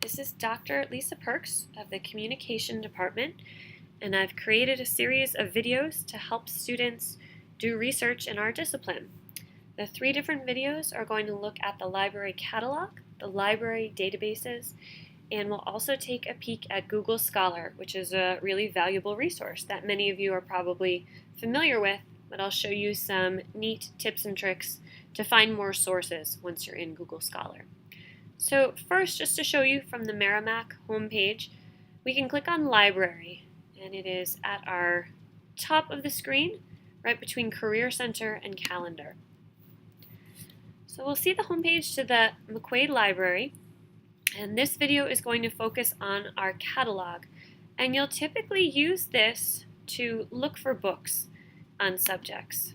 This is Dr. Lisa Perks of the Communication Department, and I've created a series of videos to help students do research in our discipline. The 3 different videos are going to look at the library catalog, the library databases, and we'll also take a peek at Google Scholar, which is a really valuable resource that many of you are probably familiar with, but I'll show you some neat tips and tricks to find more sources once you're in Google Scholar. So first, just to show you from the Merrimack homepage, we can click on Library, and it is at our top of the screen, right between Career Center and Calendar. So we'll see the homepage to the McQuaid Library, and this video is going to focus on our catalog, and you'll typically use this to look for books on subjects.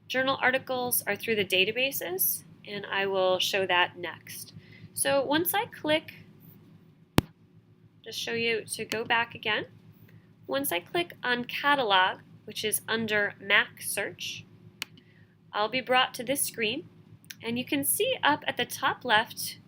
Journal articles are through the databases, and I will show that next. So once I click, just show you to go back again. Once I click on Catalog, which is under Mac Search, I'll be brought to this screen, and you can see up at the top left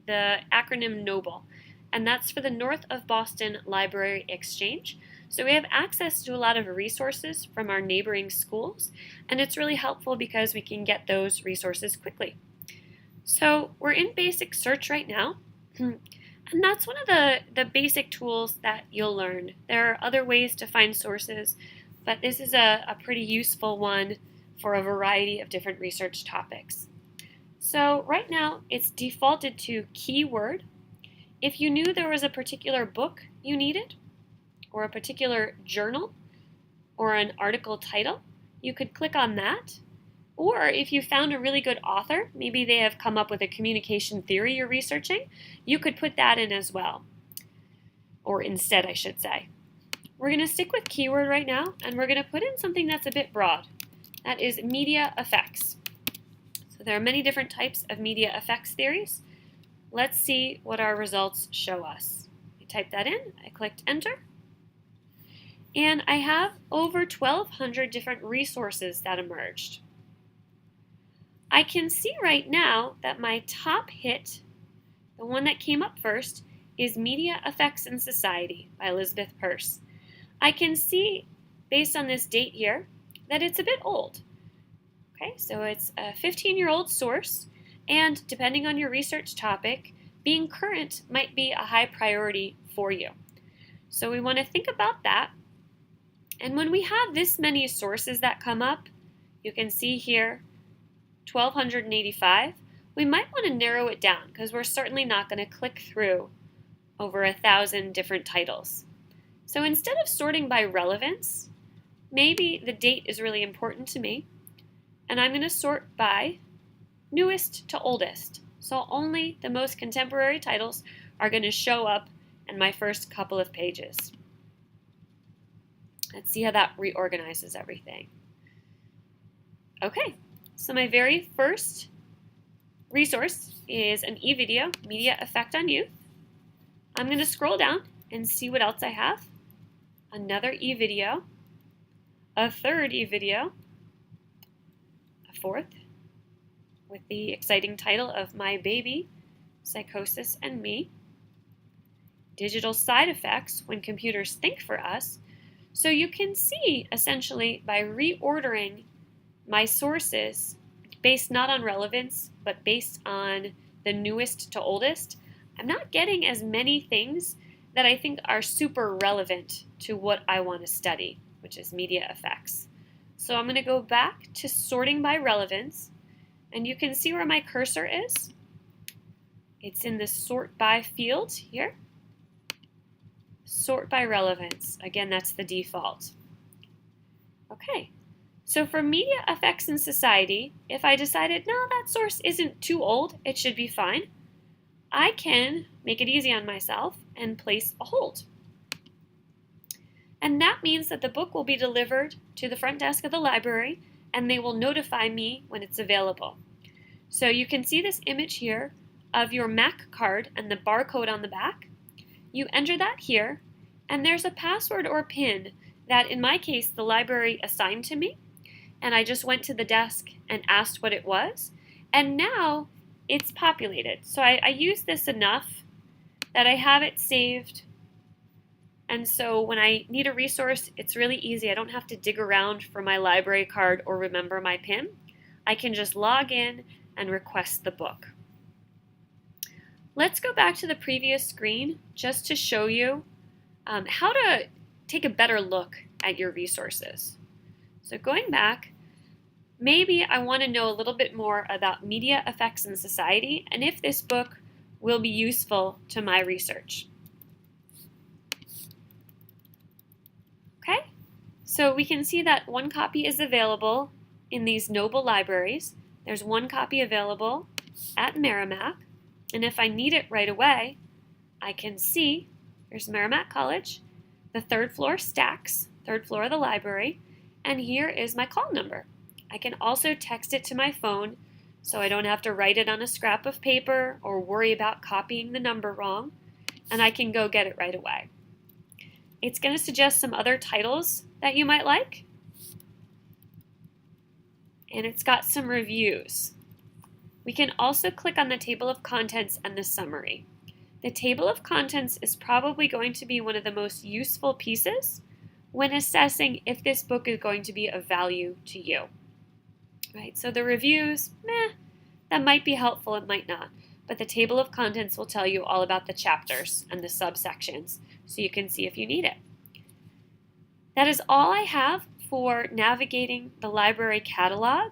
the acronym NOBLE, and that's for the North of Boston Library Exchange. So we have access to a lot of resources from our neighboring schools, and it's really helpful because we can get those resources quickly. So we're in basic search right now, and that's one of the basic tools that you'll learn. There are other ways to find sources, but this is a pretty useful one for a variety of different research topics. So right now it's defaulted to keyword. If you knew there was a particular book you needed, or a particular journal, or an article title, you could click on that. Or if you found a really good author, maybe they have come up with a communication theory you're researching, you could put that in as well. Or instead, I should say. We're going to stick with keyword right now, and we're going to put in something that's a bit broad. That is media effects. So there are many different types of media effects theories. Let's see what our results show us. I typed that in, I clicked enter, and I have over 1,200 different resources that emerged. I can see right now that my top hit, the one that came up first, is Media Effects in Society by Elizabeth Peirce. I can see, based on this date here, that it's a bit old. Okay, so it's a 15-year-old source, and depending on your research topic, being current might be a high priority for you. So we want to think about that. And when we have this many sources that come up, you can see here 1,285, we might want to narrow it down because we're certainly not going to click through over 1,000 different titles. So instead of sorting by relevance, maybe the date is really important to me, and I'm going to sort by newest to oldest. So only the most contemporary titles are going to show up in my first couple of pages. Let's see how that reorganizes everything. Okay. So my very first resource is an e-video, Media Effect on Youth. I'm going to scroll down and see what else I have. Another e-video, a third e-video, a fourth, with the exciting title of My Baby, Psychosis and Me, Digital Side Effects When Computers Think for Us. So you can see, essentially, by reordering my sources based not on relevance, but based on the newest to oldest, I'm not getting as many things that I think are super relevant to what I want to study, which is media effects. So I'm going to go back to sorting by relevance, and you can see where my cursor is. It's in the sort by field here. Sort by relevance. Again, that's the default. Okay. So for media effects in society, if I decided, no, that source isn't too old, it should be fine, I can make it easy on myself and place a hold. And that means that the book will be delivered to the front desk of the library, and they will notify me when it's available. So you can see this image here of your Mac card and the barcode on the back. You enter that here, and there's a password or PIN that, in my case, the library assigned to me. And I just went to the desk and asked what it was, and now it's populated. So I use this enough that I have it saved. And so when I need a resource, it's really easy. I don't have to dig around for my library card or remember my PIN. I can just log in and request the book. Let's go back to the previous screen just to show you how to take a better look at your resources. So going back, maybe I want to know a little bit more about media effects in society and if this book will be useful to my research. Okay, so we can see that one copy is available in these Noble libraries. There's one copy available at Merrimack, and if I need it right away, I can see here's Merrimack College, the third floor stacks, third floor of the library, and here is my call number. I can also text it to my phone so I don't have to write it on a scrap of paper or worry about copying the number wrong, and I can go get it right away. It's going to suggest some other titles that you might like, and it's got some reviews. We can also click on the table of contents and the summary. The table of contents is probably going to be one of the most useful pieces when assessing if this book is going to be of value to you. Right? So the reviews, that might be helpful, it might not. But the table of contents will tell you all about the chapters and the subsections, so you can see if you need it. That is all I have for navigating the library catalog.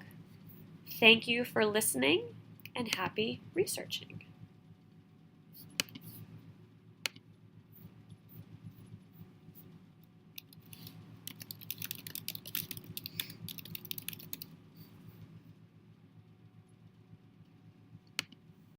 Thank you for listening, and happy researching.